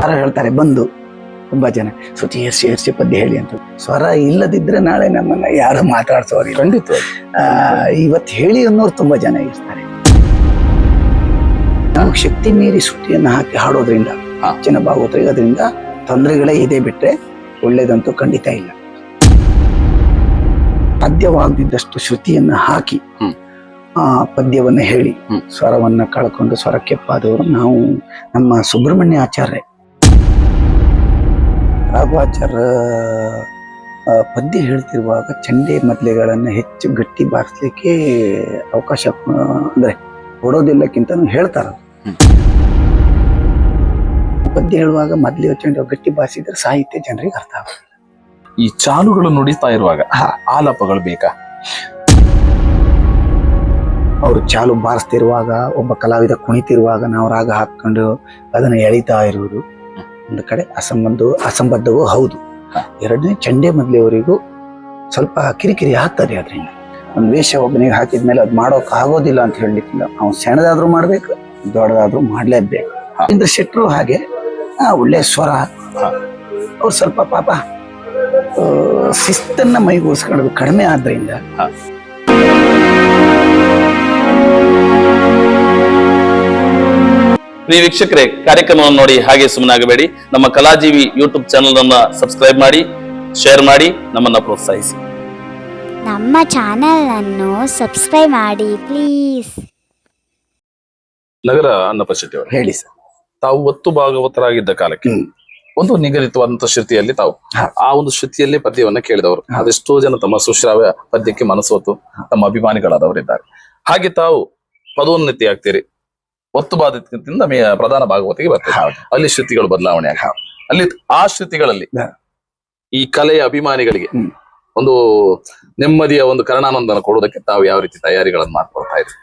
ಯಾರು ಹೇಳ್ತಾರೆ ಬಂದು ತುಂಬಾ ಜನ ಶ್ರುತಿ ಏರ್ಸಿ ಪದ್ಯ ಹೇಳಿ ಅಂತ. ಸ್ವರ ಇಲ್ಲದಿದ್ರೆ ನಾಳೆ ನಮ್ಮನ್ನ ಯಾರು ಮಾತಾಡ್ಸೋರಿಲ್ಲ. ಖಂಡಿತ ಇವತ್ತು ಹೇಳಿ ಅನ್ನೋರು ತುಂಬಾ ಜನ ಇರ್ತಾರೆ. ನಮ್ಗೆ ಶಕ್ತಿ ಮೀರಿ ಶ್ರುತಿಯನ್ನು ಹಾಕಿ ಹಾಡೋದ್ರಿಂದ ಹೆಚ್ಚಿನ ಭಾಗವತರಿಗೆ ಅದರಿಂದ ತೊಂದರೆಗಳೇ ಇದೆ ಬಿಟ್ರೆ ಒಳ್ಳೇದಂತೂ ಖಂಡಿತ ಇಲ್ಲ. ಸಾಧ್ಯವಾಗದಿದ್ದಷ್ಟು ಶ್ರುತಿಯನ್ನ ಹಾಕಿ ಪದ್ಯವನ್ನ ಹೇಳಿ ಸ್ವರವನ್ನ ಕಳ್ಕೊಂಡು ಸ್ವರಕ್ಕೆಪ್ಪಾದವರು ನಾವು ನಮ್ಮ ಸುಬ್ರಹ್ಮಣ್ಯ ಆಚಾರ್ಯ ರಾಘವಾಚಾರ್ಯ ಪದ್ಯ ಹೇಳ್ತಿರುವಾಗ ಚಂಡೆ ಮದ್ಲೆಗಳನ್ನ ಹೆಚ್ಚು ಗಟ್ಟಿ ಬಾರಿಸ್ಲಿಕ್ಕೆ ಅವಕಾಶ ಅಂದ್ರೆ ಕೊಡೋದಿಲ್ಲಕ್ಕಿಂತ ಹೇಳ್ತಾರ. ಪದ್ಯ ಹೇಳುವಾಗ ಮದ್ಲೆ ಚಂಡೆ ಗಟ್ಟಿ ಬಾರಿಸಿದ್ರೆ ಸಾಹಿತ್ಯ ಜನರಿಗೆ ಅರ್ಥ ಆಗುತ್ತೆ. ಈ ಚಾಲುಗಳು ನುಡಿತಾ ಇರುವಾಗ ಆಲಾಪಗಳು ಬೇಕಾ? ಅವರು ಚಾಲು ಬಾರಿಸ್ತಿರುವಾಗ ಒಬ್ಬ ಕಲಾವಿದ ಕುಣಿತಿರುವಾಗ ನಾವು ರಾಗ ಹಾಕೊಂಡು ಅದನ್ನ ಎಳಿತಾ ಇರುವುದು ಒಂದು ಕಡೆ ಅಸಂಬದ್ಧವೂ ಹೌದು. ಎರಡನೇ ಚಂಡೆ ಮದ್ಲೆಯವರಿಗೂ ಸ್ವಲ್ಪ ಕಿರಿಕಿರಿ ಆಗ್ತದೆ. ಅದರಿಂದ ಒಂದು ವೇಷ ಒಬ್ಬನಿಗೆ ಹಾಕಿದ್ಮೇಲೆ ಅದು ಮಾಡೋಕ್ ಆಗೋದಿಲ್ಲ ಅಂತ ಹೇಳಲಿಕ್ಕಿಲ್ಲ. ಅವ್ನು ಸಣ್ಣದಾದ್ರೂ ಮಾಡ್ಬೇಕು, ದೊಡ್ಡದಾದ್ರೂ ಮಾಡ್ಲೇಬೇಕು. ಇಂದ್ರ ಶೆಟ್ರು ಹಾಗೆ ಒಳ್ಳೆ ಸ್ವರ. ಅವ್ರು ಸ್ವಲ್ಪ ಪಾಪ ಶಿಸ್ತನ್ನ ಮೈಗೂಡಿಸ್ಕೊಳ್ಳೋದು ಕಡಿಮೆ ಆದ್ರಿಂದ ಪ್ರಿಯ ವೀಕ್ಷಕರೇ, ಕಾರ್ಯಕ್ರಮವನ್ನು ನೋಡಿ ಹಾಗೆ ಸುಮ್ಮನಾಗಬೇಡಿ. ನಮ್ಮ ಕಲಾಜೀವಿ ಯೂಟ್ಯೂಬ್ ಚಾನೆಲ್ ಅನ್ನ ಸಬ್ಸ್ಕ್ರೈಬ್ ಮಾಡಿ, ಶೇರ್ ಮಾಡಿ, ನಮ್ಮನ್ನ ಪ್ರೋತ್ಸಾಹಿಸಿ. ನಮ್ಮ ಚಾನೆಲ್ ಅನ್ನು ಸಬ್ಸ್ಕ್ರೈಬ್ ಮಾಡಿ ಪ್ಲೀಸ್. ನಗರ ಅನ್ನಪಶೆಟ್ಟಿ ಅವರು ಹೇಳಿ ಸರ್. ತಾವು ಒತ್ತು ಭಾಗವತರಾಗಿದ್ದ ಕಾಲಕ್ಕೆ ಒಂದು ನಿಗದಿತವಾದಂತಹ ಶ್ರುತಿಯಲ್ಲಿ ತಾವು ಆ ಒಂದು ಶ್ರುತಿಯಲ್ಲಿ ಪದ್ಯವನ್ನ ಕೇಳಿದವರು ಅದೆಷ್ಟೋ ಜನ ತಮ್ಮ ಸುಶ್ರಾವ್ಯ ಪದ್ಯಕ್ಕೆ ಮನಸ್ಸು ಹೊತ್ತು ತಮ್ಮ ಅಭಿಮಾನಿಗಳಾದವರಿದ್ದಾರೆ. ಹಾಗೆ ತಾವು ಪದೋನ್ನತಿ ಆಗ್ತೀರಿ. ಒತ್ತು ಬಾಧಿತದಿಂದ ಪ್ರಧಾನ ಭಾಗವತಿಗೆ ಬರ್ತದೆ. ಅಲ್ಲಿ ಶ್ರುತಿಗಳು ಬದಲಾವಣೆ ಆಗ್ತವೆ. ಅಲ್ಲಿ ಆ ಶ್ರುತಿಗಳಲ್ಲಿ ಈ ಕಲೆಯ ಅಭಿಮಾನಿಗಳಿಗೆ ಒಂದು ನೆಮ್ಮದಿಯ ಒಂದು ಕರ್ಣಾನಂದನ ಕೊಡುವುದಕ್ಕೆ ತಾವು ಯಾವ ರೀತಿ ತಯಾರಿಗಳನ್ನು ಮಾಡ್ಕೊಳ್ತಾ ಇದ್ದೀವಿ?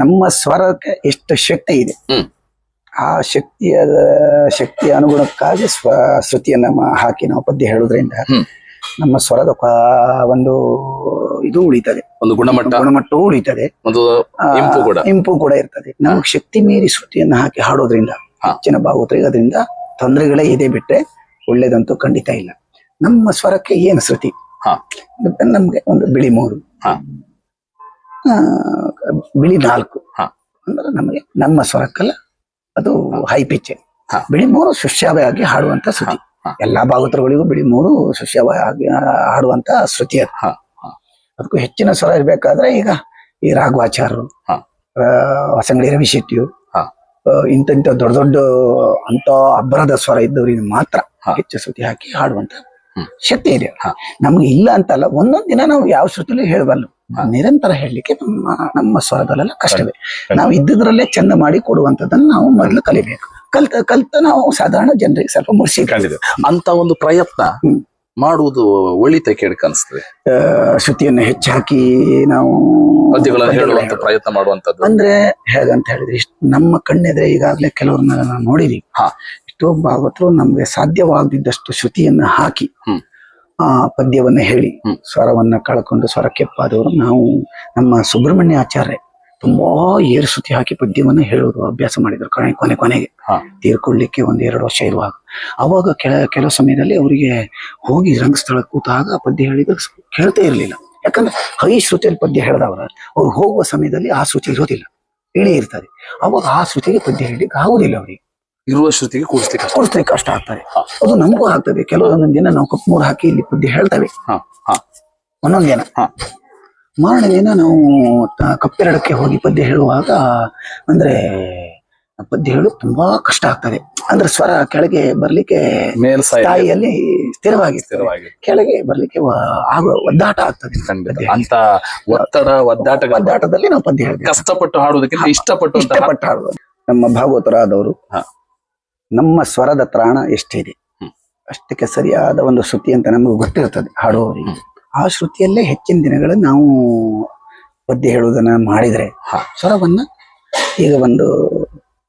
ನಮ್ಮ ಸ್ವರಕ್ಕೆ ಎಷ್ಟು ಶಕ್ತಿ ಇದೆ, ಆ ಶಕ್ತಿಯ ಅನುಗುಣಕ್ಕಾಗಿ ಶ್ರುತಿಯನ್ನ ಹಾಕಿ ನಾವು ಪದ್ಯ ಹೇಳೋದ್ರಿಂದ ನಮ್ಮ ಸ್ವರದ ಒಂದು ಇದು ಉಳಿತದೆ, ಒಂದು ಗುಣಮಟ್ಟವೂ ಉಳಿತದೆ, ಒಂದು ಇಂಪು ಕೂಡ ಇರ್ತದೆ. ನಮ್ಗೆ ಶಕ್ತಿ ಮೀರಿ ಶ್ರುತಿಯನ್ನ ಹಾಕಿ ಹಾಡೋದ್ರಿಂದ ಹೆಚ್ಚಿನ ಭಾಗವತರಿಗೆ ಅದರಿಂದ ತೊಂದರೆಗಳೇ ಇದೆ ಬಿಟ್ರೆ ಒಳ್ಳೇದಂತೂ ಖಂಡಿತ ಇಲ್ಲ. ನಮ್ಮ ಸ್ವರಕ್ಕೆ ಏನು ಶ್ರುತಿ, ನಮ್ಗೆ ಒಂದು ಬಿಳಿ 3 ಬಿಳಿ 4 ಅಂದ್ರೆ ನಮಗೆ ನಮ್ಮ ಸ್ವರಕ್ಕಲ್ಲ, ಅದು ಹೈ ಪಿಚ್. ಬಿಳಿ 3 ಸುಶ್ರಾವ್ಯವಾಗಿ ಹಾಡುವಂತ ಶ್ರುತಿ. ಎಲ್ಲಾ ಭಾಗವತರುಗಳಿಗೂ ಬಿಳಿ 3 ಸುಶ್ರಾವ್ಯವಾಗಿ ಹಾಡುವಂತ ಶ್ರುತಿ ಅದು. ಅದಕ್ಕೂ ಹೆಚ್ಚಿನ ಸ್ವರ ಇರ್ಬೇಕಾದ್ರೆ ಈಗ ಈ ರಾಘವಾಚಾರ್ಯರು, ಹೊಸಂಗಡಿ ರವಿಶೆಟ್ಟಿಯು, ಇಂಥ ದೊಡ್ಡ ಅಂತ ಅಬ್ಬರದ ಸ್ವರ ಇದ್ದವರಿಗೆ ಮಾತ್ರ ಹೆಚ್ಚು ಶ್ರುತಿ ಹಾಕಿ ಹಾಡುವಂತ ಶಕ್ತಿ ಇದೆ. ನಮ್ಗೆ ಇಲ್ಲ ಅಂತಲ್ಲ, ಒಂದೊಂದ್ ದಿನ ನಾವು ಯಾವ ಶ್ರುತಿಲೂ ಹೇಳಬಲ್ಲ. ನಿರಂತರ ಹೇಳಲಿಕ್ಕೆ ನಮ್ಮ ಸ್ವರದಲ್ಲೆಲ್ಲ ಕಷ್ಟವೇ. ನಾವು ಇದ್ದುದ್ರಲ್ಲೇ ಚಂದ ಮಾಡಿ ಕೊಡುವಂತದನ್ನ ನಾವು ಮೊದಲು ಕಲಿಬೇಕು. ಕಲ್ತ ನಾವು ಸಾಧಾರಣ ಜನರಿಗೆ ಸ್ವಲ್ಪ ಮುಗಿಸಿ ಅಂತ ಒಂದು ಪ್ರಯತ್ನ ಮಾಡುವುದು ಒಳಿತ ಕೇಳಕ್ ಅನಿಸ್ತದೆ. ಶ್ರುತಿಯನ್ನು ಹೆಚ್ಚಾಕಿ ನಾವು ಪದ್ಯಗಳನ್ನು ಹೇಳುವಂತ ಪ್ರಯತ್ನ ಮಾಡುವಂತದ್ದು ಅಂದ್ರೆ ಹೇಗಂತ ಹೇಳಿದ್ರೆ, ನಮ್ಮ ಕಣ್ಣೆದ್ರೆ ಈಗಾಗಲೇ ಕೆಲವ್ರನ್ನ ನಾವು ನೋಡಿದೀವಿ. ಎಷ್ಟೋ ಭಾಗವತರು ನಮ್ಗೆ ಸಾಧ್ಯವಾಗದಿದ್ದಷ್ಟು ಶ್ರುತಿಯನ್ನ ಹಾಕಿ ಪದ್ಯವನ್ನ ಹೇಳಿ ಸ್ವರವನ್ನ ಕಳ್ಕೊಂಡು ಸ್ವರಕ್ಕೆಪ್ಪಾದವರು ನಾವು ನಮ್ಮ ಸುಬ್ರಹ್ಮಣ್ಯ ಆಚಾರ್ಯ ತುಂಬಾ ಏರು ಶ್ರುತಿ ಹಾಕಿ ಪದ್ಯವನ್ನ ಹೇಳೋದು ಅಭ್ಯಾಸ ಮಾಡಿದ್ರು. ಕೊನೆಗೆ ತೀರ್ಕೊಳ್ಳಿಕ್ಕೆ 1-2 ವರ್ಷ ಇರುವಾಗ ಅವಾಗ ಕೆಲವು ಸಮಯದಲ್ಲಿ ಅವರಿಗೆ ಹೋಗಿ ರಂಗಸ್ಥಳ ಕೂತಾಗ ಪದ್ಯ ಹೇಳಿದ್ರೆ ಕೇಳ್ತಾ ಇರ್ಲಿಲ್ಲ. ಯಾಕಂದ್ರೆ ಹೈ ಶ್ರುತಿಯಲ್ಲಿ ಪದ್ಯ ಹೇಳಿದವ್ರ ಅವ್ರು ಹೋಗುವ ಸಮಯದಲ್ಲಿ ಆ ಶ್ರುತಿ ಇರೋದಿಲ್ಲ, ಇಳಿ ಇರ್ತದೆ. ಅವಾಗ ಆ ಶ್ರುತಿಗೆ ಪದ್ಯ ಹೇಳಿಕ್ಕೆ ಆಗುದಿಲ್ಲ. ಅವ್ರಿಗೆ ಇರುವ ಶ್ರುತಿಗೆ ಕೂಡಿಸ್ಲಿಕ್ಕೆ ಕಷ್ಟ ಆಗ್ತದೆ. ಅದು ನಮಗೂ ಆಗ್ತದೆ. ಕೆಲವೊಂದೊಂದು ದಿನ ನಾವು ಕಪ್ 3 ಹಾಕಿ ಇಲ್ಲಿ ಪದ್ಯ ಹೇಳ್ತೇವೆ. ಒಂದೊಂದ್ ದಿನ ಮಾರನೇ ದಿನ ನಾವು ಕಪ್ಪೆರಡಕ್ಕೆ ಹೋಗಿ ಪದ್ಯ ಹೇಳುವಾಗ ಅಂದ್ರೆ ಪದ್ಯ ಹೇಳು ತುಂಬಾ ಕಷ್ಟ ಆಗ್ತದೆ. ಅಂದ್ರೆ ಸ್ವರ ಕೆಳಗೆ ಬರ್ಲಿಕ್ಕೆ ತಾಯಿಯಲ್ಲಿ ಸ್ಥಿರವಾಗಿ ಕೆಳಗೆ ಬರ್ಲಿಕ್ಕೆ ಒದ್ದಾಟ ಆಗ್ತದೆ. ಅಂತ ಒದ್ದಾಟದಲ್ಲಿ ನಾವು ಪದ್ಯ ಹೇಳ್ತೇವೆ. ಕಷ್ಟಪಟ್ಟು ಹಾಡುವುದಕ್ಕಿಂತ ಇಷ್ಟಪಟ್ಟು ಹಾಡುವುದು. ನಮ್ಮ ಭಾಗವತರಾದವರು ನಮ್ಮ ಸ್ವರದ ತ್ರಾಣ ಎಷ್ಟಿದೆ ಅಷ್ಟಕ್ಕೆ ಸರಿಯಾದ ಒಂದು ಶ್ರುತಿ ಅಂತ ನಮಗೆ ಗೊತ್ತಿರ್ತದೆ ಹಾಡುವವರಿಗೆ. ಆ ಶ್ರುತಿಯಲ್ಲೇ ಹೆಚ್ಚಿನ ದಿನಗಳು ನಾವು ಪದ್ಯ ಹೇಳುವುದನ್ನ ಮಾಡಿದ್ರೆ ಸ್ವರವನ್ನ ಈಗ ಒಂದು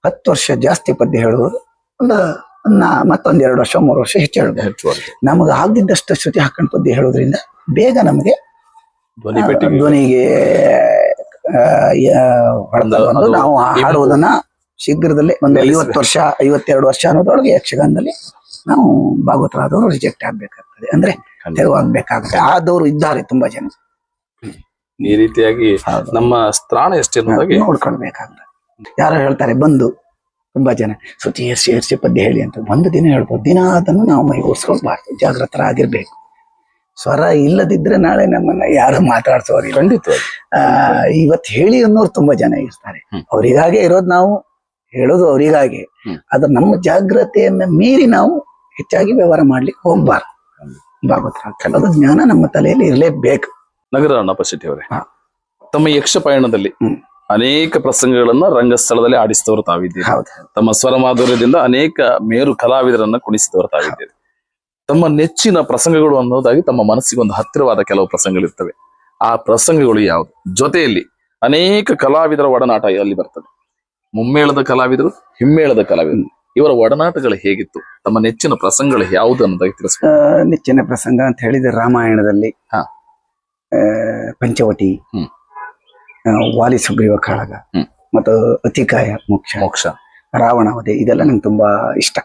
10 ವರ್ಷ ಜಾಸ್ತಿ ಪದ್ಯ ಹೇಳುವವರು ಮತ್ತೊಂದ್ 2 ವರ್ಷ 3 ವರ್ಷ ಹೆಚ್ಚು ಹೇಳಬಹುದು. ನಮಗೆ ಆಗದಿದ್ದಷ್ಟು ಶ್ರುತಿ ಹಾಕೊಂಡು ಪದ್ಯ ಹೇಳೋದ್ರಿಂದ ಬೇಗ ನಮಗೆ ಧ್ವನಿಗೆ ಹೊಡೆದು ನಾವು ಹಾಡುವುದನ್ನ ಶೀಘ್ರದಲ್ಲೇ ಒಂದು 50 ವರ್ಷ 52 ವರ್ಷ ಅನ್ನೋದ್ರೊಳಗೆ ಯಕ್ಷಗಾನದಲ್ಲಿ ನಾವು ಭಾಗವತರಾದವರು ರಿಜೆಕ್ಟ್ ಆಗ್ಬೇಕಾಗ್ತದೆ, ಅಂದ್ರೆ ತೆರವಾಗ್ಬೇಕಾಗ್ತದೆ. ಆದವರು ಇದ್ದಾರೆ ತುಂಬಾ ಜನ. ಈ ರೀತಿಯಾಗಿ ನಮ್ಮ ಸ್ಥಾನ ಎಷ್ಟು ಅನ್ನೋದಾಗಿ ನೋಡ್ಕೊಳ್ಬೇಕಾಗ್ತದೆ. ಯಾರೋ ಹೇಳ್ತಾರೆ ಬಂದು ತುಂಬಾ ಜನ ಶುಚಿ ಏರ್ಸಿ ಪದ್ಯ ಹೇಳಿ ಅಂತ. ಒಂದು ದಿನ ಹೇಳ್ಬೋದು, ದಿನ ಅದನ್ನು ನಾವು ಮೈಗೂಡಿಸ್ಕೊಳ್ಬಾರ್ದು, ಜಾಗೃತರಾಗಿರ್ಬೇಕು. ಸ್ವರ ಇಲ್ಲದಿದ್ರೆ ನಾಳೆ ನಮ್ಮನ್ನ ಯಾರು ಮಾತಾಡ್ಸೋರಿಲ್ಲ. ಖಂಡಿತವಾಗಿ ಇವತ್ತು ಹೇಳಿ ಅನ್ನೋರು ತುಂಬಾ ಜನ ಇರ್ತಾರೆ. ಅವರಿಗಾಗೆ ಇರೋದು, ನಾವು ಹೇಳೋದು ಅವರಿಗಾಗೆ. ಆದ್ರೆ ನಮ್ಮ ಜಾಗ್ರತೆಯನ್ನ ಮೀರಿ ನಾವು ಹೆಚ್ಚಾಗಿ ವ್ಯವಹಾರ ಮಾಡ್ಲಿಕ್ಕೆ ಹೋಗ್ಬಾರ್ದು. ಭಾಗವತರ ಅದು ಜ್ಞಾನ ನಮ್ಮ ತಲೆಯಲ್ಲಿ ಇರಲೇಬೇಕು. ನಗರ ಅಣ್ಣಪ್ಪ ಶೆಟ್ಟಿ ಅವರೇ, ತಮ್ಮ ಯಕ್ಷ ಪಯಣದಲ್ಲಿ ಅನೇಕ ಪ್ರಸಂಗಗಳನ್ನ ರಂಗಸ್ಥಳದಲ್ಲಿ ಆಡಿಸಿದವರು ತಾವಿದ್ದೀರಿ. ತಮ್ಮ ಸ್ವರ ಮಾಧುರ್ಯದಿಂದ ಅನೇಕ ಮೇರು ಕಲಾವಿದರನ್ನ ಕುಣಿಸಿದವರು ತಾವಿದ್ದೀರಿ. ತಮ್ಮ ನೆಚ್ಚಿನ ಪ್ರಸಂಗಗಳು ಅನ್ನೋದಾಗಿ ತಮ್ಮ ಮನಸ್ಸಿಗೆ ಒಂದು ಹತ್ತಿರವಾದ ಕೆಲವು ಪ್ರಸಂಗಗಳಿರ್ತವೆ. ಆ ಪ್ರಸಂಗಗಳು ಯಾವುದು? ಜೊತೆಯಲ್ಲಿ ಅನೇಕ ಕಲಾವಿದರ ಒಡನಾಟ ಅಲ್ಲಿ ಬರ್ತದೆ. ಮುಮ್ಮೇಳದ ಕಲಾವಿದರು, ಹಿಮ್ಮೇಳದ ಕಲಾವಿದರು, ಇವರ ಒಡನಾಟಗಳು ಹೇಗಿತ್ತು? ತಮ್ಮ ನೆಚ್ಚಿನ ಪ್ರಸಂಗಗಳು ಯಾವುದು ಅನ್ನೋದಾಗಿ ತಿಳಿಸ್ಬೋದು. ನೆಚ್ಚಿನ ಪ್ರಸಂಗ ಅಂತ ಹೇಳಿದ್ರೆ ರಾಮಾಯಣದಲ್ಲಿ ಪಂಚವಟಿ, ವಾಲಿ ಸುಗ್ರೀವ ಕಾಳಗ ಮತ್ತು ಅತಿಕಾಯ ಮೋಕ್ಷ, ರಾವಣ ವಧೆ, ಇದೆಲ್ಲ ನಂಗೆ ತುಂಬಾ ಇಷ್ಟ.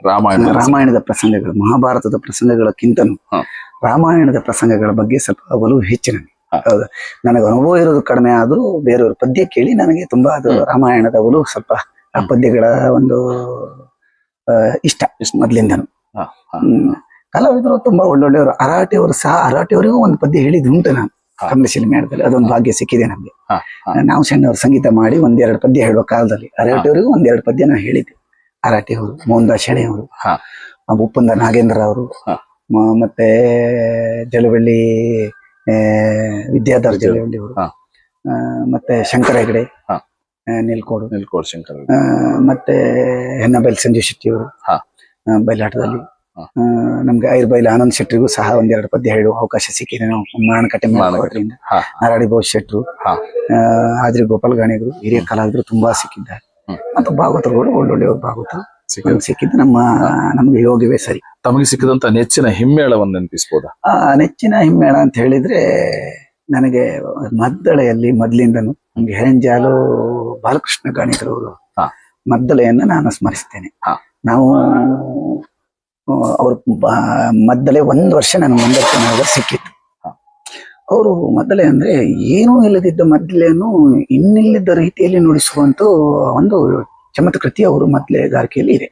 ರಾಮಾಯಣದ ಪ್ರಸಂಗಗಳು, ಮಹಾಭಾರತದ ಪ್ರಸಂಗಗಳಕ್ಕಿಂತನೂ ರಾಮಾಯಣದ ಪ್ರಸಂಗಗಳ ಬಗ್ಗೆ ಸ್ವಲ್ಪ ಒಲವು ಹೆಚ್ಚು ನನಗೆ. ಹೌದು, ನನಗೆ ಅನುಭವ ಇರೋದು ಕಡಿಮೆ ಆದ್ರೂ ಬೇರೆಯವ್ರ ಪದ್ಯ ಕೇಳಿ ನನಗೆ ತುಂಬಾ ಅದು ರಾಮಾಯಣದ ಒಲವು, ಸ್ವಲ್ಪ ಆ ಪದ್ಯಗಳ ಒಂದು ಇಷ್ಟ ಮೊದ್ಲಿಂದನು. ಕಲಾವಿದರು ತುಂಬಾ ಒಳ್ಳೊಳ್ಳೆಯವರು. ಅರಾಟಿಯವರು ಸಹ, ಅರಾಟಿಯವರಿಗೂ ಒಂದು ಪದ್ಯ ಹೇಳಿದ್ದು ಉಂಟು ನಾನು ಕಮಲಶಿಲೆ ಮೇಳದಲ್ಲಿ. ಅದೊಂದು ಭಾಗ್ಯ ಸಿಕ್ಕಿದೆ ನಮ್ಗೆ. ನಾವು ಸಣ್ಣವ್ರು ಸಂಗೀತ ಮಾಡಿ 1-2 ಪದ್ಯ ಹೇಳುವ ಕಾಲದಲ್ಲಿ ಅರಾಟಿಯವರಿಗೂ 1-2 ಪದ್ಯ ನಾವು ಹೇಳಿದ್ವಿ. ಅರಾಟಿಯವರು, ಮೋಹನ್ ದಾಸ್ ಶೆಣೆ ಅವರು, ಉಪ್ಪಂದ ನಾಗೇಂದ್ರ ಅವರು, ಮತ್ತೆ ಜಲವಳ್ಳಿ ವಿದ್ಯಾಧರ್ ಜಲವಳ್ಳಿ ಅವರು, ಮತ್ತೆ ಶಂಕರ ಹೆಗಡೆ, ನಿಲ್ಕೋಡು ಶಂಕರ, ಮತ್ತೆ ಹೆನ್ನಬೈಲ್ ಸಂಜೀವ್ ಶೆಟ್ಟಿ ಅವರು ಬಯಲಾಟದಲ್ಲಿ. ನಮ್ಗೆ ಐರ್ಬೈಲ್ ಆನಂದ್ ಶೆಟ್ಟಿಗೂ ಸಹ 1-2 ಪದ್ಯ ಹೇಳುವ ಅವಕಾಶ ಸಿಕ್ಕಿದೆ. ನಾವು ಮಾರಣಕಟ್ಟೆ ಮಾಡೋದ್ರಿಂದ ನಾರಾಡಿ ಬಹು ಶೆಟ್ರು, ಆದ್ರಿ ಗೋಪಾಲ್ ಗಾಣಿಗರು, ಹಿರಿಯ ಕಲಾವಿದರು ತುಂಬಾ ಸಿಕ್ಕಿದ್ದಾರೆ. ಮತ್ತು ಭಾಗವತರುಗಳು ಒಳ್ಳೊಳ್ಳೆಯವರು ಭಾಗವತರು ಸಿಕ್ಕಿದ್ದು ನಮ್ಗೆ ಯೋಗವೇ ಸರಿ. ತಮಗೆ ಸಿಕ್ಕಿದಂತ ನೆಚ್ಚಿನ ಹಿಮ್ಮೇಳವನ್ನು ನೆನಪಿಸಬಹುದಾ? ನೆಚ್ಚಿನ ಹಿಮ್ಮೇಳ ಅಂತ ಹೇಳಿದ್ರೆ ನನಗೆ ಮದ್ದಳೆಯಲ್ಲಿ ಮೊದ್ಲಿಂದನು ನಮ್ಗೆ ಹೆರಂಜಾಲು ಬಾಲಕೃಷ್ಣ ಗಾಣಿಗರವರು ಮದ್ದಳೆಯನ್ನ ನಾನು ಸ್ಮರಿಸ್ತೇನೆ. ನಾವು ಅವ್ರ ಮದ್ದಳೆ 1 ವರ್ಷ ನನಗೆ ಮಂದರ್ಶನ ಸಿಕ್ಕಿತ್ತು. ಅವರು ಮದ್ದಳೆ ಅಂದ್ರೆ ಏನೂ ಇಲ್ಲದಿದ್ದ ಮದ್ದಳೆಯನ್ನು ಇನ್ನಿಲ್ಲದ ರೀತಿಯಲ್ಲಿ ನುಡಿಸುವಂತ ಒಂದು ಚಮತ್ಕೃತಿ ಅವರು ಮದ್ದಳೆಗಾರಿಕೆಯಲ್ಲಿ ಇದೆ.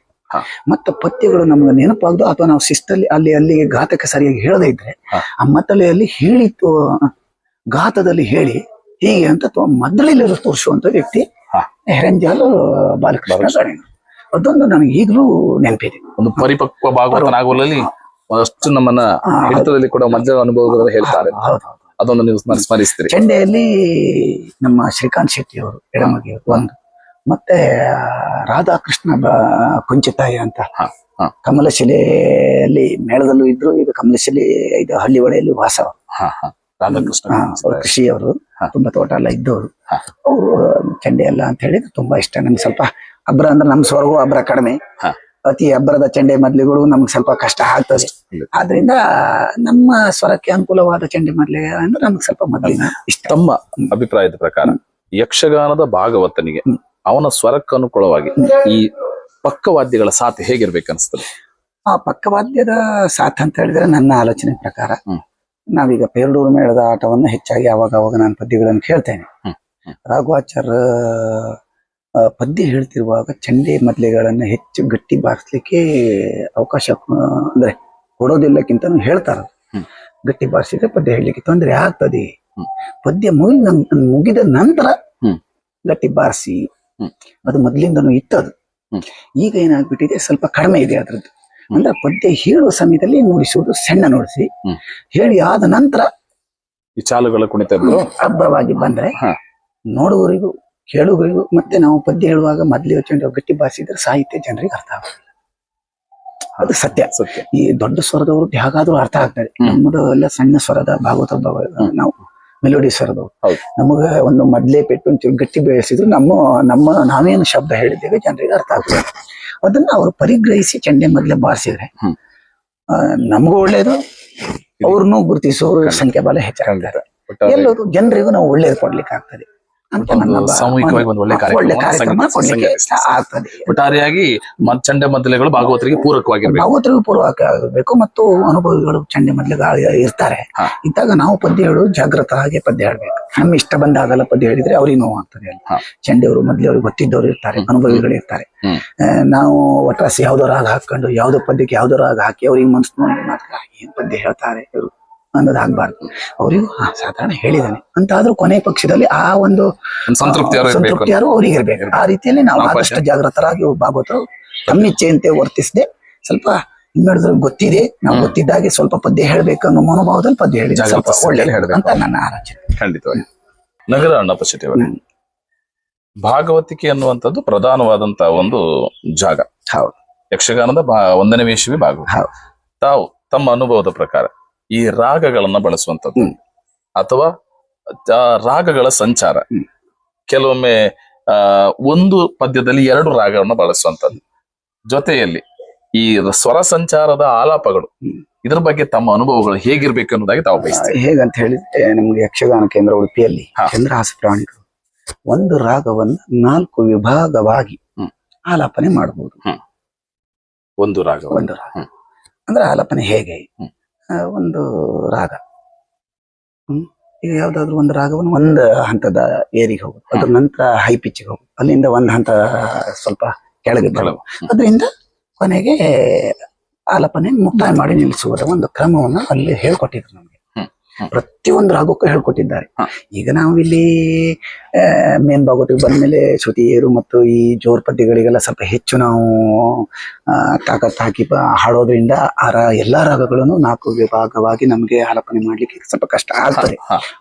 ಮತ್ತೆ ಪದ್ಯಗಳು ನಮ್ಗೆ ನೆನಪಾಗ್ದು, ಅಥವಾ ನಾವು ಶಿಸ್ತಲ್ಲಿ ಅಲ್ಲಿಗೆ ಘಾತಕ್ಕೆ ಸರಿಯಾಗಿ ಹೇಳದೇ ಇದ್ರೆ ಆ ಮದ್ದಳೆಯಲ್ಲಿ ಹೇಳಿತ್ತು ಘಾತದಲ್ಲಿ ಹೇಳಿ ಹೀಗೆ ಅಂತ ಮದ್ದಳೆಯಲ್ಲಿ ತೋರಿಸುವಂತ ವ್ಯಕ್ತಿ ಹೆರಂಜಾಲು ಬಾಲಕೃಷ್ಣ ಗಾಣಿಗರು. ಅದೊಂದು ನನಗೆ ಈಗಲೂ ನೆನಪಿದೆ. ಒಂದು ಪರಿಪಕ್ವ ಭಾಗವತನಾಗುವಲ್ಲಿ ಅಷ್ಟು ನಮ್ಮನ್ನ ಹಿಡಿತದಲ್ಲಿ ಕೂಡ ಮಧ್ಯ ಅನುಭವಗಳನ್ನು ಹೇಳ್ತಾರೆ. ಅದನ್ನು ನೀವು ಸ್ಮರಿಸ್ತೀರಿ. ಚೆಂಡೆಯಲ್ಲಿ ನಮ್ಮ ಶ್ರೀಕಾಂತ್ ಶೆಟ್ಟಿ ಅವರು ಎಡಮಗಿಯವರು ಒಂದು, ಮತ್ತೆ ರಾಧಾಕೃಷ್ಣ ಕೊಂಚತಾಯಿ ಅಂತ ಕಮಲಶಿಲೆಯಲ್ಲಿ ಮೇಳದಲ್ಲೂ ಇದ್ರು. ಈಗ ಕಮಲಶಿಲೆ ಇದು ಹಳ್ಳಿ ಒಳೆಯಲ್ಲಿ ವಾಸ. ರಾಧಾಕೃಷ್ಣ ಕೃಷಿ ಅವರು ತುಂಬಾ ತೋಟ ಎಲ್ಲ ಇದ್ದವರು. ಅವರು ಚೆಂಡೆ ಎಲ್ಲ ಅಂತ ಹೇಳಿದ್ರೆ ತುಂಬಾ ಇಷ್ಟ. ನಮ್ಗೆ ಸ್ವಲ್ಪ ಅಬ್ರ ಅಂದ್ರೆ ನಮ್ ಸ್ವರ್ಗೂ ಅಬ್ರ ಕಡಿಮೆ, ಅತಿ ಅಬ್ಬರದ ಚೆಂಡೆ ಮದ್ಲಿಗಳು ನಮ್ಗೆ ಸ್ವಲ್ಪ ಕಷ್ಟ ಆಗ್ತದೆ. ಆದ್ರಿಂದ ನಮ್ಮ ಸ್ವರಕ್ಕೆ ಅನುಕೂಲವಾದ ಚೆಂಡೆ ಮದ್ಲೆ ಅಂದ್ರೆ ನಮ್ಗೆ ಸ್ವಲ್ಪ ಮದ್ಲಿನ ಇಷ್ಟ. ತಮ್ಮ ಅಭಿಪ್ರಾಯದ ಪ್ರಕಾರ ಯಕ್ಷಗಾನದ ಭಾಗವತನಿಗೆ ಅವನ ಸ್ವರಕ್ಕೆ ಅನುಕೂಲವಾಗಿ ಈ ಪಕ್ಕವಾದ್ಯಗಳ ಸಾಥ್ ಹೇಗಿರ್ಬೇಕು ಅನಿಸ್ತದೆ? ಆ ಪಕ್ಕವಾದ್ಯದ ಸಾಥ್ ಅಂತ ಹೇಳಿದ್ರೆ ನನ್ನ ಆಲೋಚನೆ ಪ್ರಕಾರ ನಾವೀಗ ಪೇರಡೂರು ಮೇಳದ ಆಟವನ್ನು ಹೆಚ್ಚಾಗಿ ಅವಾಗ ನಾನು ಪದ್ಯಗಳನ್ನು ಕೇಳ್ತೇನೆ. ರಾಘವಾಚಾರ್ಯ ಪದ್ಯ ಹೇಳ್ತಿರುವಾಗ ಚೆಂಡೆ ಮದ್ಲೆಗಳನ್ನ ಹೆಚ್ಚು ಗಟ್ಟಿ ಬಾರಿಸ್ಲಿಕ್ಕೆ ಅವಕಾಶ ಅಂದ್ರೆ ಕೊಡೋದಿಲ್ಲಕ್ಕಿಂತ ಹೇಳ್ತಾರ. ಗಟ್ಟಿ ಬಾರಿಸಿದ್ರೆ ಪದ್ಯ ಹೇಳಲಿಕ್ಕೆ ತೊಂದರೆ ಆಗ್ತದೆ. ಪದ್ಯ ಮುಗಿದ ನಂತರ ಗಟ್ಟಿ ಬಾರಿಸಿ, ಅದು ಮೊದ್ಲಿಂದನೂ ಇತ್ತದು. ಈಗ ಏನಾಗ್ಬಿಟ್ಟಿದೆ, ಸ್ವಲ್ಪ ಕಡಿಮೆ ಇದೆ ಅದ್ರದ್ದು. ಅಂದ್ರೆ ಪದ್ಯ ಹೇಳುವ ಸಮಯದಲ್ಲಿ ನುಡಿಸುವುದು ಸಣ್ಣ ನುಡಿಸಿ, ಹೇಳಿ ಆದ ನಂತರ ಈ ಚಾಲುಗಳ ಕುಣಿತ ಹಬ್ಬವಾಗಿ ಬಂದ್ರೆ ನೋಡುವವರಿಗೂ ಕೇಳುವವರಿಗೂ, ಮತ್ತೆ ನಾವು ಪದ್ಯ ಹೇಳುವಾಗ ಮೊದ್ಲು ಯೋಚನೆ ಗಟ್ಟಿ ಬಾರಿಸಿದ್ರೆ ಸಾಹಿತ್ಯ ಜನರಿಗೆ ಅರ್ಥ ಆಗುತ್ತೆ. ಅದು ಸತ್ಯ. ಈ ದೊಡ್ಡ ಸ್ವರದವರು ಹೇಗಾದ್ರೂ ಅರ್ಥ ಆಗ್ತದೆ. ನಮ್ಮದು ಎಲ್ಲ ಸಣ್ಣ ಸ್ವರದ ಭಾಗವತ ನಾವು ಮೆಲೋಡಿ ಸ್ವರದವರು. ನಮಗ ಒಂದು ಮೊದ್ಲೇ ಪೆಟ್ಟು ಒಂಚೂರು ಗಟ್ಟಿ ಬೇಯಿಸಿದ್ರು ನಾವೇನು ಶಬ್ದ ಹೇಳಿದ್ದೇವೆ ಜನರಿಗೆ ಅರ್ಥ ಆಗ್ತದೆ. ಅದನ್ನ ಅವರು ಪರಿಗ್ರಹಿಸಿ ಚೆಂಡೆ ಮೊದ್ಲೇ ಬಾರಿಸಿದ್ರೆ ನಮಗೂ ಒಳ್ಳೇದು, ಅವ್ರನ್ನೂ ಗುರುತಿಸೋರು ಸಂಖ್ಯೆ ಬಲ ಹೆಚ್ಚಾಗ್ತಾರೆ. ಎಲ್ಲರೂ ಜನರಿಗೂ ನಾವು ಒಳ್ಳೇದು ಕೊಡ್ಲಿಕ್ಕೆ ಆಗ್ತದೆ. ಅಂತ ನನ್ನ ಸಾಮೂಹಿಕವಾಗಿ ಒಂದು ಒಳ್ಳೆ ಒಳ್ಳೆ ಕಾರ್ಯಕ್ರಮ ಕಾರ್ಯಕ್ರಮ ಕೊಡ್ಲಿಕ್ಕೆ ಆಗ್ತದೆ. ಒಟ್ಟಾರೆಯಾಗಿ ಚಂಡೆ ಮದ್ದಲೆಗಳು ಭಾಗವತರಿಗೆ ಪೂರಕವಾಗಿರ್ಬೇಕು, ಭಾಗವತರಿಗೂ ಪೂರ್ವಕ ಆಗಬೇಕು ಮತ್ತು ಅನುಭವಿಗಳು ಚಂಡೆ ಮದ್ದಲೆಗಳು ಇರ್ತಾರೆ. ಇದ್ದಾಗ ನಾವು ಪದ್ಯ ಹೇಳೋದು ಜಾಗೃತವಾಗಿ ಪದ್ಯ ಹೇಳ್ಬೇಕು. ನಮ್ಮ ಇಷ್ಟ ಬಂದಾಗಲ್ಲ ಪದ್ಯ ಹೇಳಿದ್ರೆ ಅವ್ರಿಗೆ ನೋವು ಆಗ್ತದೆ. ಚಂಡೆಯವರು ಮೊದ್ಲವ್ರಿಗೆ ಗೊತ್ತಿದ್ದವ್ರು ಇರ್ತಾರೆ, ಅನುಭವಿಗಳು ಇರ್ತಾರೆ. ನಾವು ಒಟ್ರಾಸಿ ಯಾವ್ದೋ ರಾಗ ಹಾಕೊಂಡು ಯಾವ್ದೋ ಪದ್ಯಕ್ಕೆ ಯಾವ್ದೋ ರಾಗ ಹಾಕಿ ಅವ್ರಿಗೆ ಮನ್ಸು ಏನ್ ಪದ್ಯ ಹೇಳ್ತಾರೆ ಇವರು ಅನ್ನೋದಾಗಬಾರ್ದು. ಅವರಿಗೂ ಸಾಧಾರಣ ಹೇಳಿದಾನೆ ಅಂತ ಆದ್ರೂ ಕೊನೆ ಪಕ್ಷದಲ್ಲಿ ಆ ಒಂದು ಸಂತೃಪ್ತಿ ಯಾರು ಅವ್ರಿಗೆ ಇರ್ಬೇಕು. ಆ ರೀತಿಯಲ್ಲಿ ನಾವು ಆದಷ್ಟು ಜಾಗೃತರಾಗಿ ಭಾಗವತರು ತಮ್ಮ ಇಚ್ಛೆಯಂತೆ ವರ್ತಿಸದೆ ಸ್ವಲ್ಪ ಇನ್ನಿಡಿದ್ರೆ ಗೊತ್ತಿದೆ, ನಾವು ಗೊತ್ತಿದ್ದಾಗೆ ಸ್ವಲ್ಪ ಪದ್ಯ ಹೇಳ್ಬೇಕು ಅನ್ನೋ ಮನೋಭಾವದಲ್ಲಿ ಪದ್ಯ ಹೇಳಿದ್ರೆ ಸ್ವಲ್ಪ ಒಳ್ಳೆ ಅಂತ ನನ್ನ ಆಲೋಚನೆ. ಖಂಡಿತವಾಗಿ. ನಗರ ಅಣ್ಣಪ್ಪ ಶೆಟ್ಟಿ ಅವರೇ, ಭಾಗವತಿಕೆ ಅನ್ನುವಂಥದ್ದು ಪ್ರಧಾನವಾದಂತ ಒಂದು ಜಾಗ. ಹೌದು. ಯಕ್ಷಗಾನದ 1ನೇ ವೇಷವಿ ಭಾಗವತ. ತಾವು ತಮ್ಮ ಅನುಭವದ ಪ್ರಕಾರ ಈ ರಾಗಗಳನ್ನ ಬಳಸುವಂಥದ್ದು ಅಥವಾ ರಾಗಗಳ ಸಂಚಾರ, ಕೆಲವೊಮ್ಮೆ ಒಂದು ಪದ್ಯದಲ್ಲಿ 2 ರಾಗಗಳನ್ನ ಬಳಸುವಂಥದ್ದು, ಜೊತೆಯಲ್ಲಿ ಈ ಸ್ವರ ಸಂಚಾರದ ಆಲಾಪಗಳು, ಇದ್ರ ಬಗ್ಗೆ ತಮ್ಮ ಅನುಭವಗಳು ಹೇಗಿರ್ಬೇಕು ಅನ್ನೋದಾಗಿ ತಾವು ಬಯಸ್ತೀವಿ. ಹೇಗಂತ ಹೇಳಿದ್ರೆ, ನಮ್ಗೆ ಯಕ್ಷಗಾನ ಕೇಂದ್ರ ಉಡುಪಿಯಲ್ಲಿ ಚಂದ್ರಹಾಸ ಪ್ರಾಣಿಕರು ಒಂದು ರಾಗವನ್ನು 4 ವಿಭಾಗವಾಗಿ ಆಲಾಪನೆ ಮಾಡಬಹುದು. ಒಂದು ರಾಗ ಅಂದ್ರೆ ಆಲಾಪನೆ ಹೇಗೆ, ಒಂದು ರಾಗ ಈಗ ಯಾವ್ದಾದ್ರು ಒಂದು ರಾಗವನ್ನು ಒಂದು ಹಂತದ ಏರಿಗೆ ಹೋಗುದು, ಅದ್ರ ನಂತರ ಹೈ ಪಿಚ್ಗೆ ಹೋಗುದು, ಅಲ್ಲಿಂದ ಒಂದು ಹಂತ ಸ್ವಲ್ಪ ಕೆಳಗೆ ಬರುವುದು, ಅದರಿಂದ ಕೊನೆಗೆ ಆಲಾಪನೆ ಮುಕ್ತಾಯ ಮಾಡಿ ನಿಲ್ಲಿಸುವುದ ಒಂದು ಕ್ರಮವನ್ನು ಅಲ್ಲಿ ಹೇಳ್ಕೊಟ್ಟಿದ್ರು ನಮ್ಗೆ. ಪ್ರತಿಯೊಂದು ರಾಗಕ್ಕೂ ಹೇಳ್ಕೊಟ್ಟಿದ್ದಾರೆ. ಈಗ ನಾವು ಇಲ್ಲಿ ಮೇನ್ ಭಾಗವತಿಗೆ ಬಂದ್ಮೇಲೆ ಶ್ರುತಿಯರು ಮತ್ತು ಈ ಜೋರ್ ಪದ್ಯಗಳಿಗೆಲ್ಲ ಸ್ವಲ್ಪ ಹೆಚ್ಚು ನಾವು ತಾಕತ್ತು ಹಾಕಿ ಹಾಡೋದ್ರಿಂದ ಎಲ್ಲಾ ರಾಗಗಳನ್ನು 4 ವಿಭಾಗವಾಗಿ ನಮ್ಗೆ ಆಲಾಪನೆ ಮಾಡ್ಲಿಕ್ಕೆ ಸ್ವಲ್ಪ ಕಷ್ಟ ಆಗ್ತದೆ.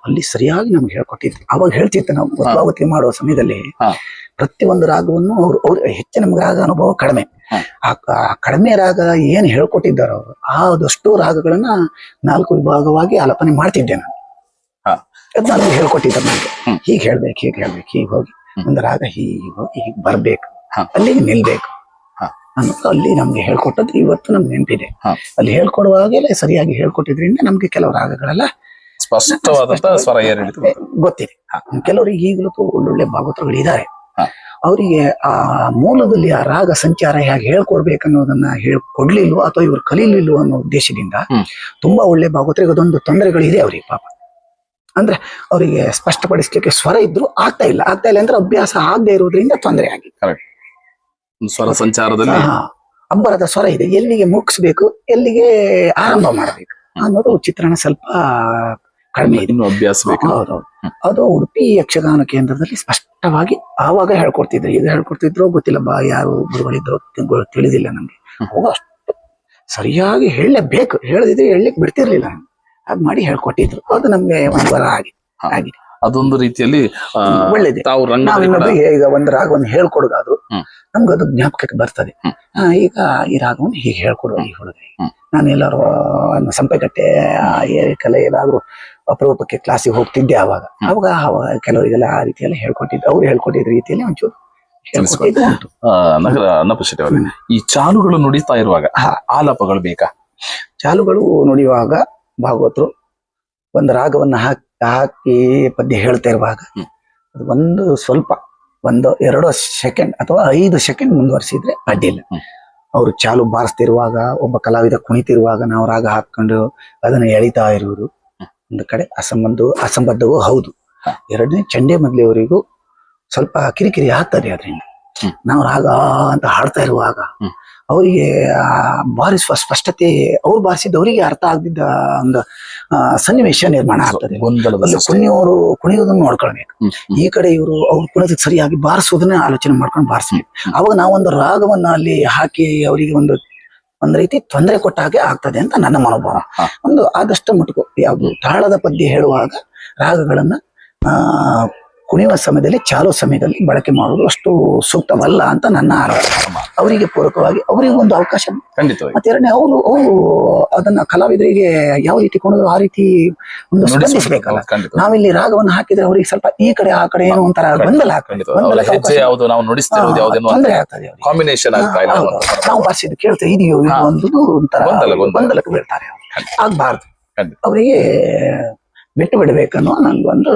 ಅಲ್ಲಿ ಸರಿಯಾಗಿ ನಮ್ಗೆ ಹೇಳ್ಕೊಟ್ಟಿದ್ರು. ಅವಾಗ ಹೇಳ್ತಿತ್ತು ನಾವು ಭಾಗವತಿ ಮಾಡುವ ಸಮಯದಲ್ಲಿ ಪ್ರತಿಯೊಂದು ರಾಗವನ್ನು ಅವ್ರು ಹೆಚ್ಚು ನಮ್ಗೆ ರಾಗ ಅನುಭವ ಕಡಿಮೆ. ಆ ಕಡಿಮೆ ರಾಗ ಏನ್ ಹೇಳ್ಕೊಟ್ಟಿದ್ದಾರ ಅವರು, ಆದಷ್ಟು ರಾಗಗಳನ್ನ 4 ವಿಭಾಗವಾಗಿ ಆಲಾಪನೆ ಮಾಡ್ತಿದ್ದೆ ನಾನು. ಅದ್ ನನಗೆ ಹೇಳ್ಕೊಟ್ಟಿದ್ದಾರೆ ನನಗೆ, ಹೀಗೆ ಹೇಳ್ಬೇಕು, ಹೀಗೆ ಹೋಗಿ ಒಂದು ರಾಗ ಹೀಗೆ ಹೋಗಿ ಹೀಗೆ ಬರ್ಬೇಕು, ಅಲ್ಲಿಗೆ ನಿಲ್ಬೇಕು ಅನ್ನೋದು ಅಲ್ಲಿ ನಮ್ಗೆ ಹೇಳ್ಕೊಟ್ಟದ್ದು ಇವತ್ತು ನಮ್ಗೆ ನೆನಪಿದೆ. ಅಲ್ಲಿ ಹೇಳ್ಕೊಡುವಾಗೆಲ್ಲ ಸರಿಯಾಗಿ ಹೇಳ್ಕೊಟ್ಟಿದ್ರಿಂದ ನಮ್ಗೆ ಕೆಲವು ರಾಗಗಳೆಲ್ಲ ಸ್ಪಷ್ಟವಾದಂತ ಸ್ವರ ಗೊತ್ತಿದೆ. ಕೆಲವರಿಗೆ ಈಗಲೂ ಒಳ್ಳೊಳ್ಳೆ ಭಾಗವತರುಗಳು ಇದ್ದಾರೆ. ಅವರಿಗೆ ಆ ಮೂಲದಲ್ಲಿ ಆ ರಾಗ ಸಂಚಾರ ಹೇಗೆ ಹೇಳ್ಕೊಡ್ಬೇಕನ್ನೋದನ್ನ ಹೇಳ್ಕೊಡ್ಲಿಲ್ವೋ ಅಥವಾ ಇವ್ರು ಕಲೀಲಿಲ್ವೋ ಅನ್ನೋ ಉದ್ದೇಶದಿಂದ ತುಂಬಾ ಒಳ್ಳೆ ಭಾಗವತರಿಗೆ ಅದೊಂದು ತೊಂದರೆಗಳಿದೆ ಅವ್ರಿಗೆ ಪಾಪ. ಅಂದ್ರೆ ಅವರಿಗೆ ಸ್ಪಷ್ಟಪಡಿಸ್ಲಿಕ್ಕೆ ಸ್ವರ ಇದ್ರು ಆಗ್ತಾ ಇಲ್ಲ ಅಂದ್ರೆ ಅಭ್ಯಾಸ ಆಗದೆ ಇರುವುದರಿಂದ ತೊಂದರೆ ಆಗಿದೆ. ಸ್ವರ ಸಂಚಾರದಲ್ಲಿ ಅಬ್ಬರದ ಸ್ವರ ಇದೆ, ಎಲ್ಲಿಗೆ ಮುಗಿಸ್ಬೇಕು, ಎಲ್ಲಿಗೆ ಆರಂಭ ಮಾಡಬೇಕು ಅನ್ನೋದು ಚಿತ್ರಣ ಸ್ವಲ್ಪ ಕಡಿಮೆ ಇದೆ, ಅಭ್ಯಾಸ ಬೇಕು. ಹೌದೌದು. ಅದು ಉಡುಪಿ ಯಕ್ಷಗಾನ ಕೇಂದ್ರದಲ್ಲಿ ಸ್ಪಷ್ಟವಾಗಿ ಆವಾಗ ಹೇಳ್ಕೊಡ್ತಿದ್ರು. ಈಗ ಹೇಳ್ಕೊಡ್ತಿದ್ರು ಗೊತ್ತಿಲ್ಲ, ಯಾರು ಗುರುಗಳಿದ್ರು ತಿಳಿದಿಲ್ಲ ನಮ್ಗೆ. ಅವಾಗ ಅಷ್ಟು ಸರಿಯಾಗಿ ಹೇಳಲೇಬೇಕು, ಹೇಳದಿದ್ರೆ ಹೇಳಲಿಕ್ಕೆ ಬಿಡ್ತಿರ್ಲಿಲ್ಲ. ಹಾಗೆ ಮಾಡಿ ಹೇಳ್ಕೊಟ್ಟಿದ್ರು. ಅದು ನಮ್ಗೆ ಒಂದು ವರ ಆಗಿದೆ. ಅದೊಂದು ರೀತಿಯಲ್ಲಿ ಒಳ್ಳೇದು. ಈಗ ಒಂದು ರಾಗವನ್ನು ಹೇಳ್ಕೊಡೋದಾದ್ರು ನಮ್ಗೆ ಅದು ಜ್ಞಾಪಕಕ್ಕೆ ಬರ್ತದೆ. ಈಗ ಈ ರಾಗವನ್ನು ಹೀಗೆ ಹೇಳ್ಕೊಡುವ ಈ ಹುಡುಗರಿಗೆ, ನಾನು ಎಲ್ಲಾರು ಸಂಪೆಕಟ್ಟೆ ಕಲೆ ಎಲ್ಲಾದ್ರೂ ಅಪರೂಪಕ್ಕೆ ಕ್ಲಾಸಿಗೆ ಹೋಗ್ತಿದ್ದೆ. ಅವಾಗ ಕೆಲವರಿಗೆಲ್ಲ ಆ ರೀತಿಯೆಲ್ಲ ಹೇಳ್ಕೊಟ್ಟಿದ್ದು, ಅವ್ರು ಹೇಳ್ಕೊಟ್ಟಿದ್ದ ರೀತಿಯಲ್ಲಿ ಒಂಚೂರು ನಗರ ಅಣ್ಣಪ್ಪ ಶೆಟ್ಟಿ ಅವರೇ, ಈ ಚಾಲುಗಳು ನುಡಿತಾ ಇರುವಾಗ ಆಲಾಪಗಳು ಬೇಕಾ? ಚಾಲುಗಳು ನುಡಿಯುವಾಗ ಭಾಗವತರು ಒಂದು ರಾಗವನ್ನು ಹಾಕಿ ಪದ್ಯ ಹೇಳ್ತಾ ಇರುವಾಗ ಒಂದು ಸ್ವಲ್ಪ 1-2 ಸೆಕೆಂಡ್ ಅಥವಾ 5 ಸೆಕೆಂಡ್ ಮುಂದುವರಿಸಿದ್ರೆ ಅಡ್ಡಿಲ್ಲ. ಅವರು ಚಾಲು ಬಾರಿಸ್ತಿರುವಾಗ, ಒಬ್ಬ ಕಲಾವಿದ ಕುಣಿತಿರುವಾಗ ನಾವು ರಾಗ ಹಾಕೊಂಡು ಅದನ್ನು ಎಳಿತಾ ಇರುವುದು ಒಂದು ಕಡೆ ಅಸಂಬದ್ಧವೂ ಹೌದು. ಎರಡನೇ ಚಂಡೆ ಮದ್ಲೆಯವರಿಗೂ ಸ್ವಲ್ಪ ಕಿರಿಕಿರಿ ಆಗ್ತದೆ. ಅದರಿಂದ ನಾವು ರಾಗ ಅಂತ ಹಾಡ್ತಾ ಇರುವಾಗ ಅವರಿಗೆ ಬಾರಿಸುವ ಸ್ಪಷ್ಟತೆ, ಅವ್ರು ಬಾರಿಸಿದವರಿಗೆ ಅರ್ಥ ಆಗದಿದ್ದ ಒಂದು ಸನ್ನಿವೇಶ ನಿರ್ಮಾಣ ಆಗ್ತದೆ. ಕುಣಿಯೋರು ಕುಣಿಯೋದನ್ನು ನೋಡ್ಕೊಳ್ಬೇಕು, ಈ ಕಡೆ ಇವರು ಅವ್ರು ಕುಣಿಯೋದಕ್ಕೆ ಸರಿಯಾಗಿ ಬಾರಿಸೋದನ್ನ ಆಲೋಚನೆ ಮಾಡ್ಕೊಂಡು ಬಾರಿಸ್ಬೇಕು. ಅವಾಗ ನಾವೊಂದು ರಾಗವನ್ನ ಅಲ್ಲಿ ಹಾಕಿ ಅವರಿಗೆ ಒಂದು ರೀತಿ ತೊಂದರೆ ಕೊಟ್ಟ ಹಾಗೆ ಆಗ್ತದೆ ಅಂತ ನನ್ನ ಮನೋಭಾವ. ಆದಷ್ಟು ಮಟ್ಟಿಗೂ ಯಾವುದು ತಾಳದ ಪದ್ಯ ಹೇಳುವಾಗ ರಾಗಗಳನ್ನ ಕುಣಿಯುವ ಸಮಯದಲ್ಲಿ, ಚಾಲೋ ಸಮಯದಲ್ಲಿ ಬಳಕೆ ಮಾಡುವುದು ಅಷ್ಟು ಸೂಕ್ತವಲ್ಲ ಅಂತ ನನ್ನ ಆಲೋಚನೆ. ಅವರಿಗೆ ಪೂರಕವಾಗಿ ಅವರಿಗೆ ಒಂದು ಅವಕಾಶ. ಮತ್ತೆ ಎರಡನೇ ಅವರು ಅದನ್ನ ಕಲಾವಿದರಿಗೆ ಯಾವ ರೀತಿ ಕುಣಿದ್ರು ಆ ರೀತಿ ಒಂದು ಸ್ಪಂದಿಸಬೇಕಲ್ಲ. ನಾವಿಲ್ಲಿ ರಾಗವನ್ನು ಹಾಕಿದ್ರೆ ಅವ್ರಿಗೆ ಸ್ವಲ್ಪ ಈ ಕಡೆ ಆ ಕಡೆ ಏನೋ ಒಂಥರ ಗೊಂದಲ ಆಗ್ತದೆ, ತೊಂದರೆ ಆಗ್ತದೆ. ನಾವು ಬಾರಿಸಿದ್ದು ಕೇಳ್ತೇವೆ, ಇದೆಯೋ ಇದು ಒಂದು ಒಂಥರ ಗೊಂದಲಕ್ಕೆ ಬೀಳ್ತಾರೆ. ಆಗ್ಬಾರ್ದು. ಅವರಿಗೆ ಬಿಟ್ಟು ಬಿಡ್ಬೇಕನ್ನೋ ನಂಗೊಂದು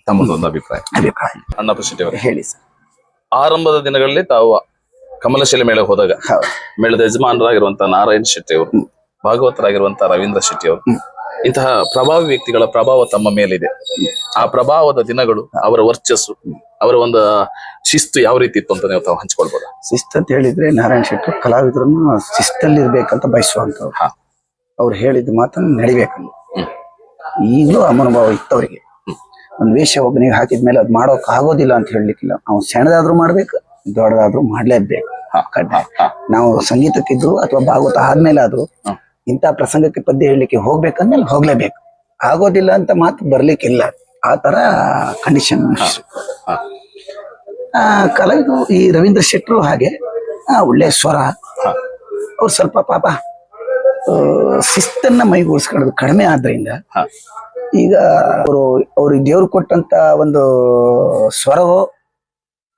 ತಮ್ಮದೊಂದು ಅಭಿಪ್ರಾಯ. ಅಭಿಪ್ರಾಯ. ಅಣ್ಣಪ್ಪ ಶೆಟ್ಟಿ ಅವರು, ಹೇಳಿ ಸರ್. ಆರಂಭದ ದಿನಗಳಲ್ಲಿ ತಾವು ಕಮಲಶಿಲೆ ಮೇಳಕ್ಕೆ ಹೋದಾಗ ಹೌದು. ಮೇಳದ ಯಜಮಾನರಾಗಿರುವಂತಹ ನಾರಾಯಣ್ ಶೆಟ್ಟಿ ಅವರು, ಭಾಗವತರಾಗಿರುವಂತಹ ರವೀಂದ್ರ ಶೆಟ್ಟಿ ಅವರು, ಇಂತಹ ಪ್ರಭಾವಿ ವ್ಯಕ್ತಿಗಳ ಪ್ರಭಾವ ತಮ್ಮ ಮೇಲಿದೆ. ಆ ಪ್ರಭಾವದ ದಿನಗಳು, ಅವರ ವರ್ಚಸ್ಸು, ಅವರ ಒಂದು ಶಿಸ್ತು ಯಾವ ರೀತಿ ಇತ್ತು ಅಂತ ನೀವು ತಾವು ಹಂಚ್ಕೊಳ್ಬೋದಾ? ಶಿಸ್ತು ಅಂತ ಹೇಳಿದ್ರೆ ನಾರಾಯಣ್ ಶೆಟ್ಟಿ ಕಲಾವಿದರನ್ನು ಶಿಸ್ತಲ್ಲಿ ಇರ್ಬೇಕಂತ ಬಯಸುವಂತವ್ರು. ಅವ್ರು ಹೇಳಿದ ಮಾತನ್ನು ನಡಿಬೇಕಂತ ಈಗಲೂ ಅನುಭವ ಇತ್ತು ಅವರಿಗೆ. ಒಂದ್ ವೇಷ ಒಬ್ಬನಿಗೆ ಹಾಕಿದ್ಮೇಲೆ ಅದ್ ಮಾಡೋಕ್ ಆಗೋದಿಲ್ಲ ಅಂತ ಹೇಳಲಿಕ್ಕಿಲ್ಲ. ಅವ್ನು ಸಣ್ಣದಾದ್ರೂ ಮಾಡ್ಬೇಕು, ದೊಡ್ಡದಾದ್ರೂ ಮಾಡ್ಲೇಬೇಕು. ನಾವು ಸಂಗೀತಕ್ಕಿದ್ರು ಅಥವಾ ಭಾಗವತ ಆದ್ಮೇಲೆ ಆದ್ರೂ ಇಂಥ ಪ್ರಸಂಗಕ್ಕೆ ಪದ್ಯ ಹೇಳಲಿಕ್ಕೆ ಹೋಗ್ಬೇಕಂದ್ಮೇಲೆ ಹೋಗ್ಲೇಬೇಕು. ಆಗೋದಿಲ್ಲ ಅಂತ ಮಾತು ಬರ್ಲಿಕ್ಕಿಲ್ಲ. ಆ ತರ ಕಂಡೀಷನ್. ಕಲಾವಿದರು ಈ ರವೀಂದ್ರ ಶೆಟ್ಟರು ಹಾಗೆ ಒಳ್ಳೆ ಸ್ವರ. ಅವ್ರು ಸ್ವಲ್ಪ ಪಾಪ ಶಿಸ್ತನ್ನ ಮೈಗೂಡಿಸ್ಕೊಳ್ಳೋದು ಕಡಿಮೆ ಆದ್ರಿಂದ ಈಗ ಅವ್ರಿಗೆ ದೇವ್ರು ಕೊಟ್ಟಂತ ಒಂದು ಸ್ವರವೋ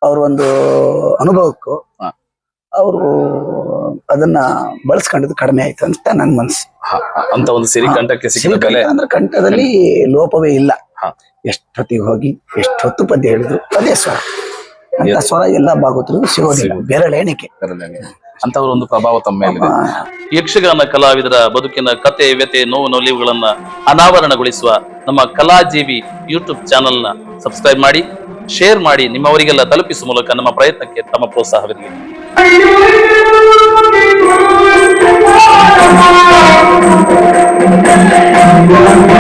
ಅವ್ರ ಒಂದು ಅನುಭವಕ್ಕೂ ಅವರು ಅದನ್ನ ಬಳಸ್ಕೊಂಡದ್ದು ಕಡಿಮೆ ಆಯ್ತು ಅಂತ ನನ್ ಮನ್ಸು. ಅಂತ ಒಂದು ಸಿರಿ ಕಂಠಕ್ಕೆ ಸಿಕ್ಕಿದ ಕಲೆ ಅಂದ್ರೆ ಕಂಠದಲ್ಲಿ ಲೋಪವೇ ಇಲ್ಲ. ಎಷ್ಟೊತ್ತಿಗೆ ಹೋಗಿ ಎಷ್ಟೊತ್ತು ಪದ್ಯ ಹೇಳಿದ್ರು ಅದೇ ಸ್ವರ. ಅಂತ ಸ್ವರ ಎಲ್ಲಾ ಭಾಗವತರಿಗೂ ಸಿಗೋದಿಲ್ಲ, ಬೆರಳೆಣಿಕೆ. ಅಂತವರ ಒಂದು ಪ್ರಭಾವ ತಮ್ಮ ಮೇಲಿದೆ. ಯಕ್ಷಗಾನ ಕಲಾವಿದರ ಬದುಕಿನ ಕತೆ, ವ್ಯತೆ, ನೋವು, ನಲಿವುಗಳನ್ನ ಅನಾವರಣಗೊಳಿಸುವ ನಮ್ಮ ಕಲಾಜೀವಿ ಯೂಟ್ಯೂಬ್ ಚಾನೆಲ್ ನ ಸಬ್ಸ್ಕ್ರೈಬ್ ಮಾಡಿ, ಶೇರ್ ಮಾಡಿ, ನಿಮ್ಮವರಿಗೆಲ್ಲ ತಲುಪಿಸುವ ಮೂಲಕ ನಮ್ಮ ಪ್ರಯತ್ನಕ್ಕೆ ತಮ್ಮ ಪ್ರೋತ್ಸಾಹವಿರಲಿ. Thank you.